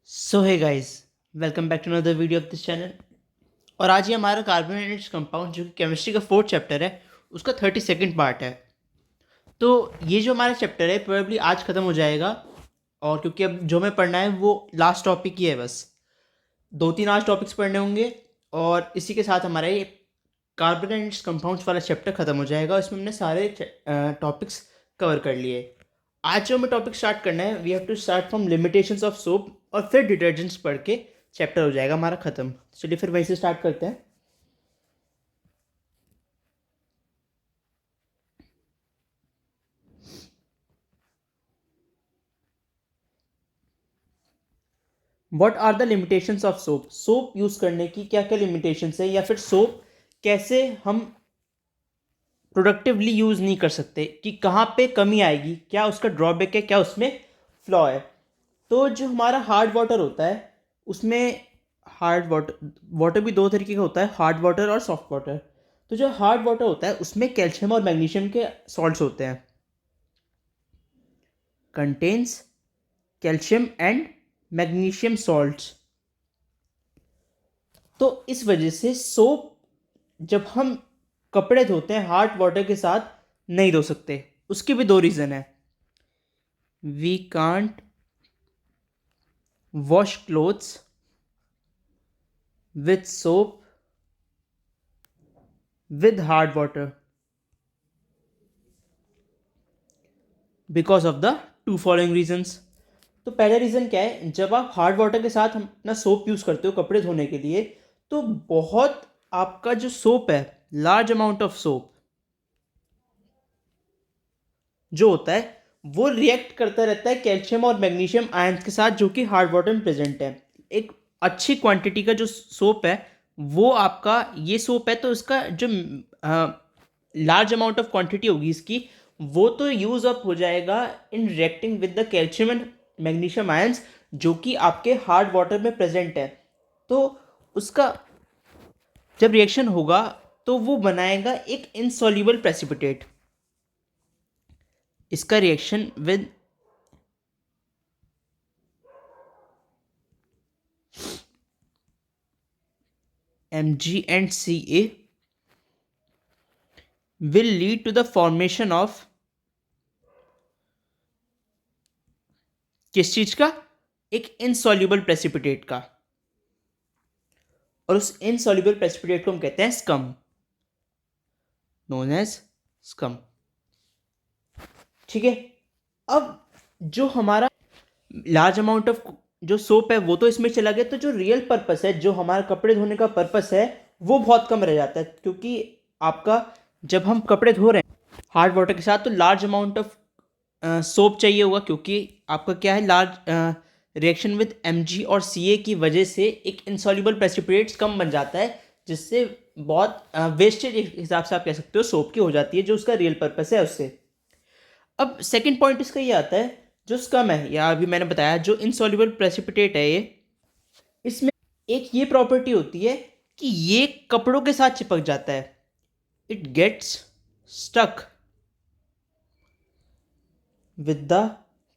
So hey guys, welcome back to another video of this channel. और आज ये हमारा कार्बोनेटेड कंपाउंड जो कि केमिस्ट्री का फोर्थ चैप्टर है, उसका 32nd पार्ट है। तो ये जो हमारा चैप्टर है प्रोबेबली आज ख़त्म हो जाएगा। और क्योंकि अब जो हमें पढ़ना है वो लास्ट टॉपिक ही है, बस 2-3 आज टॉपिक्स पढ़ने होंगे और इसी के साथ हमारा ये कार्बोनेटेड कंपाउंड्स वाला चैप्टर ख़त्म हो जाएगा। इसमें हमने सारे टॉपिक्स कवर कर लिए। आज जो हमें टॉपिक स्टार्ट करना है, we have to start from limitations of soap, और फिर डिटर्जेंट्स पढ़ के चैप्टर हो जाएगा हमारा ख़त्म। चलिए फिर वहीं से स्टार्ट करते हैं। What are the limitations of soap? Soap use करने की क्या क्या लिमिटेशंस है, या फिर सोप कैसे हम प्रोडक्टिवली यूज़ नहीं कर सकते, कि कहाँ पे कमी आएगी, क्या उसका ड्रॉबैक है, क्या उसमें फ्लॉ है। तो जो हमारा हार्ड वाटर होता है, उसमें हार्ड वाटर वाटर भी दो तरीके का होता है, हार्ड वाटर और सॉफ्ट वाटर। तो जो हार्ड वाटर होता है उसमें कैल्शियम और मैग्नीशियम के सॉल्ट्स होते हैं, contains calcium and magnesium salts. तो इस वजह से सोप जब हम कपड़े धोते हैं हार्ड वाटर के साथ नहीं धो सकते। उसके भी दो रीज़न है। We can't wash clothes with soap with hard water because of the two following reasons. तो पहला रीज़न क्या है, जब आप हार्ड वाटर के साथ अपना सोप यूज़ करते हो कपड़े धोने के लिए, तो बहुत आपका जो सोप है, लार्ज अमाउंट ऑफ सोप जो होता है वो रिएक्ट करता रहता है कैल्शियम और मैग्नीशियम आयंस के साथ, जो कि हार्ड वाटर में प्रेजेंट है। एक अच्छी क्वांटिटी का जो सोप है वो आपका ये सोप है, तो इसका जो लार्ज अमाउंट ऑफ क्वांटिटी होगी इसकी, वो तो यूज़ अप हो जाएगा in reacting with the calcium and magnesium ions, जो कि आपके हार्ड वाटर में प्रेजेंट है। तो उसका जब रिएक्शन होगा तो वो बनाएगा एक इनसॉल्युबल प्रेसिपिटेट। इसका reaction with Mg and Ca will lead to the formation of किस चीज का? एक इनसॉल्युबल प्रेसिपिटेट का। और उस इनसॉल्युबल प्रेसिपिटेट को हम कहते हैं स्कम, नोन एज स्कम। ठीक है। अब जो हमारा लार्ज अमाउंट ऑफ जो सोप है वो तो इसमें चला गया, तो जो रियल पर्पस है, जो हमारा कपड़े धोने का पर्पस है, वो बहुत कम रह जाता है। क्योंकि आपका जब हम कपड़े धो रहे हैं हार्ड वाटर के साथ, तो लार्ज अमाउंट ऑफ सोप चाहिए होगा, क्योंकि आपका क्या है, लार्ज रिएक्शन विद Mg और Ca की वजह से एक इंसॉल्युबल प्रेसिपिटेट्स कम बन जाता है, जिससे बहुत वेस्टेज हिसाब से आप कह सकते हो सोप की हो जाती है, जो उसका रियल पर्पस है उससे। अब सेकंड पॉइंट इसका ये आता है, जो स्कम है या अभी मैंने बताया जो इनसॉल्युबल प्रेसिपिटेट है, ये इसमें एक ये प्रॉपर्टी होती है कि ये कपड़ों के साथ चिपक जाता है, it gets stuck with the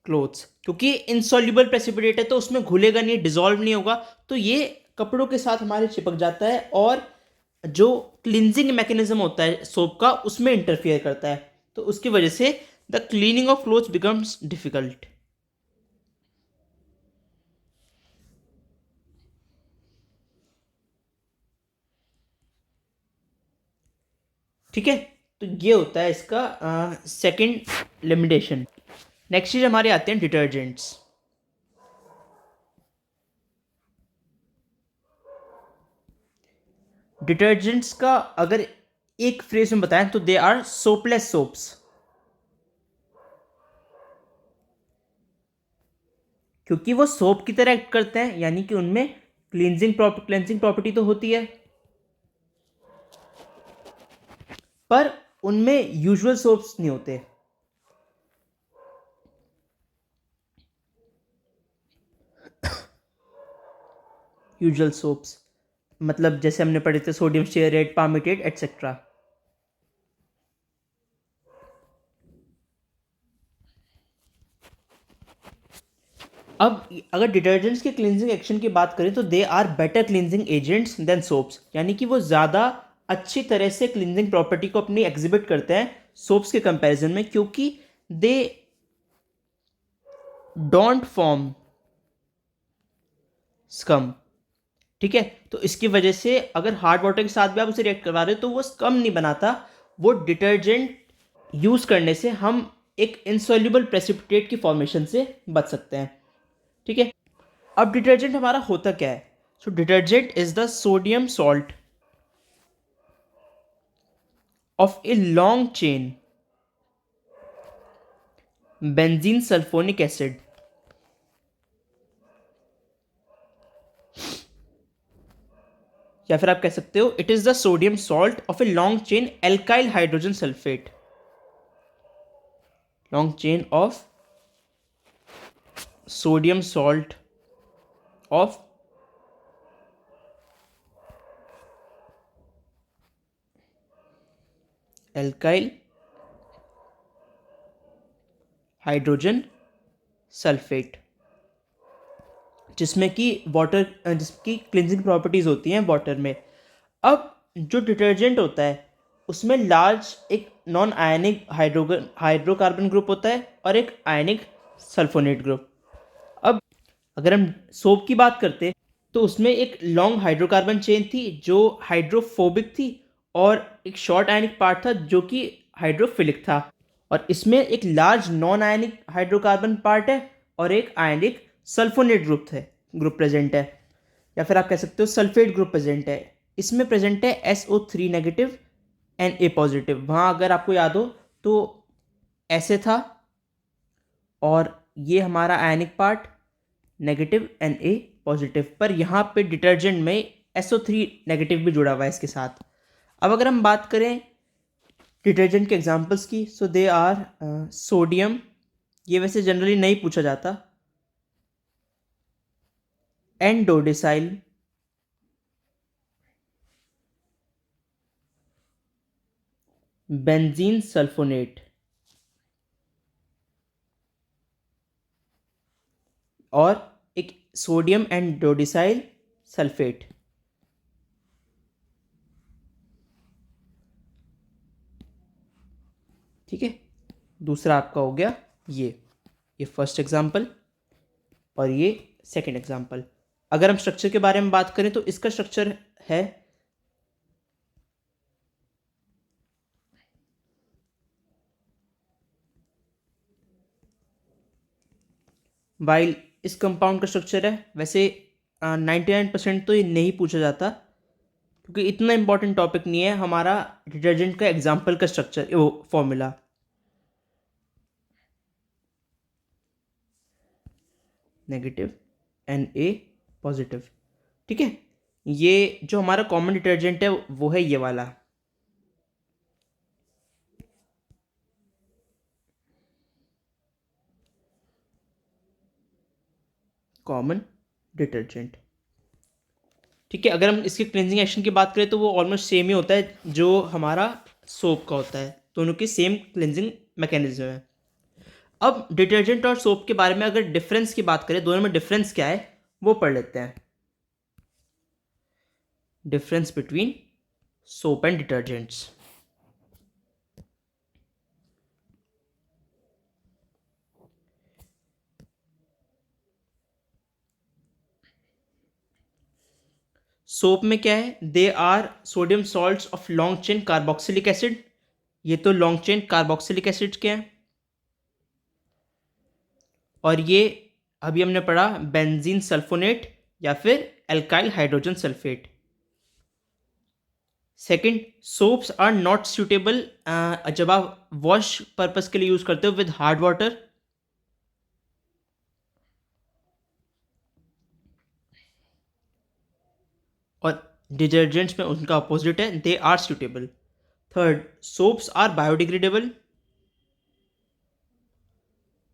clothes. क्योंकि इनसॉल्युबल प्रेसिपिटेट है तो उसमें घुलेगा नहीं, डिजॉल्व नहीं होगा, तो ये कपड़ों के साथ हमारे चिपक जाता है और जो क्लिनजिंग मैकेनिज्म होता है सोप का उसमें इंटरफियर करता है। तो उसकी वजह से the cleaning of clothes becomes difficult. ठीक है। तो ये होता है इसका सेकंड लिमिटेशन। नेक्स्ट चीज हमारे आते हैं डिटर्जेंट्स। डिटर्जेंट्स का अगर एक फ्रेज में बताएं तो दे आर सोपलेस सोप्स, क्योंकि वो सोप की तरह एक्ट करते हैं, यानी कि उनमें क्लेंजिंग प्रॉपर्टी तो होती है, पर उनमें यूजुअल सोप्स नहीं होते। यूजुअल सोप्स मतलब जैसे हमने पढ़े थे सोडियम स्टीयरेट, पामिटेट एटसेट्रा। अब अगर डिटर्जेंट्स के क्लींजिंग एक्शन की बात करें तो they are better cleansing agents than soaps, यानी कि वो ज़्यादा अच्छी तरह से क्लींजिंग प्रॉपर्टी को अपनी एग्जिबिट करते हैं सोप्स के कंपैरिजन में, क्योंकि दे डोंट फॉर्म स्कम। ठीक है, तो इसकी वजह से अगर हार्ड वाटर के साथ भी आप उसे रिएक्ट करवा रहे हो तो वो स्कम नहीं बनाता। वो डिटर्जेंट यूज़ करने से हम एक इनसॉल्युबल प्रेसिपिटेट की फॉर्मेशन से बच सकते हैं। ठीक है, अब डिटर्जेंट हमारा होता क्या है? So detergent is the sodium salt of a long chain benzene sulphonic acid, या फिर आप कह सकते हो it is the sodium salt of a long chain alkyl hydrogen sulphate, long chain of sodium salt of alkyl hydrogen sulphate, जिसमें कि water जिसकी cleansing properties होती हैं वाटर में। अब जो डिटर्जेंट होता है उसमें लार्ज एक नॉन आयनिक हाइड्रोकार्बन ग्रुप होता है और एक आयनिक सल्फोनेट ग्रुप। अब अगर हम सोप की बात करते तो उसमें एक लॉन्ग हाइड्रोकार्बन चेन थी जो हाइड्रोफोबिक थी, और एक शॉर्ट आयनिक पार्ट था जो कि हाइड्रोफिलिक था, और इसमें एक large non ionic hydrocarbon part है और एक आयनिक सल्फोनेट ग्रुप प्रेजेंट है, या फिर आप कह सकते हो सल्फेट ग्रुप प्रेजेंट है। इसमें प्रेजेंट है SO3 negative and A positive. वहाँ अगर आपको याद हो तो ऐसे था, और ये हमारा ionic part negative and A positive, पर यहाँ पे डिटर्जेंट में SO3 नेगेटिव भी जुड़ा हुआ है इसके साथ। अब अगर हम बात करें डिटर्जेंट के एग्जांपल्स की, सो दे आर सोडियम, ये वैसे जनरली नहीं पूछा जाता, एंडोडेसाइल, बेंजीन सल्फोनेट, और एक सोडियम एंडोडेसाइल सल्फेट। ठीक है, दूसरा आपका हो गया ये फर्स्ट एग्जांपल और ये सेकंड एग्जांपल। अगर हम स्ट्रक्चर के बारे में बात करें तो इसका स्ट्रक्चर है वाइल इस कंपाउंड का स्ट्रक्चर है, वैसे 99% तो ये नहीं पूछा जाता क्योंकि इतना इंपॉर्टेंट टॉपिक नहीं है हमारा डिटर्जेंट का एग्जाम्पल का स्ट्रक्चर, वो formula. Negative and A positive. ठीक है, ये जो हमारा कॉमन डिटर्जेंट है वो है ये वाला कॉमन डिटर्जेंट। ठीक है, अगर हम इसके क्लिनजिंग एक्शन की बात करें तो वो ऑलमोस्ट सेम ही होता है जो हमारा सोप का होता है, दोनों की सेम क्लिनजिंग मैकेनिज्म है। अब डिटर्जेंट और सोप के बारे में अगर डिफरेंस की बात करें, दोनों में डिफरेंस क्या है वो पढ़ लेते हैं। Difference between soap and detergents. Soap में क्या है, they are sodium salts of long chain carboxylic acid, ये तो लॉन्ग चेन कार्बोक्सिलिक एसिड के हैं, और ये अभी हमने पढ़ा बेंजीन सल्फोनेट या फिर alkyl hydrogen sulphate. Second, soaps are not suitable जब आप वॉश पर्पस के लिए यूज करते हो विद हार्ड वाटर, और डिटर्जेंट्स में उनका अपोजिट है, they are suitable. Third, soaps are biodegradable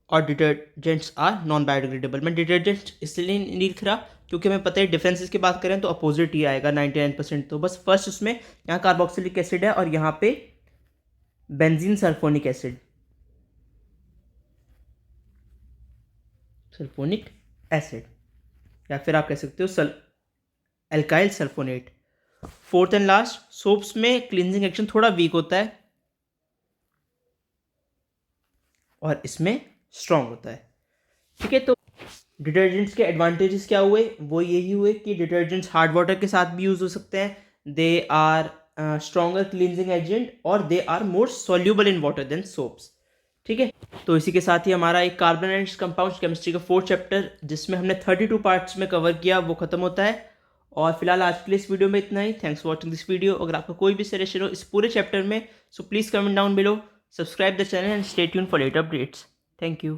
और डिटर्जेंट्स आर नॉन बायोडिग्रेडेबल। मैं डिटर्जेंट इसलिए नहीं लिख रहा क्योंकि हमें पता है डिफरेंसेस की बात करें तो अपोजिट ही आएगा 99%। तो बस फर्स्ट उसमें यहाँ कार्बोक्सिलिक एसिड है और यहाँ पे बेंजीन सल्फोनिक एसिड, या फिर आप कह सकते हो alkyl sulphonate. Fourth and last, soaps में क्लींजिंग एक्शन थोड़ा वीक होता है और इसमें स्ट्रॉन्ग होता है। ठीक है, तो डिटर्जेंट्स के एडवांटेजेस क्या हुए, वो यही हुए कि डिटर्जेंट्स हार्ड वाटर के साथ भी यूज़ हो सकते हैं, they are stronger cleansing agent और they are more soluble in water than soaps. ठीक है, तो इसी के साथ ही हमारा एक कार्बन एंड कंपाउंड्स केमिस्ट्री का 4th चैप्टर, जिसमें हमने 32 पार्ट्स में कवर किया, वो खत्म होता है। और फिलहाल आज के लिए इस वीडियो में इतना ही। Thanks for watching this video. अगर आपका कोई भी सजेशन हो इस पूरे चैप्टर में, so please comment down below, subscribe the channel and stay tune for later updates. Thank you.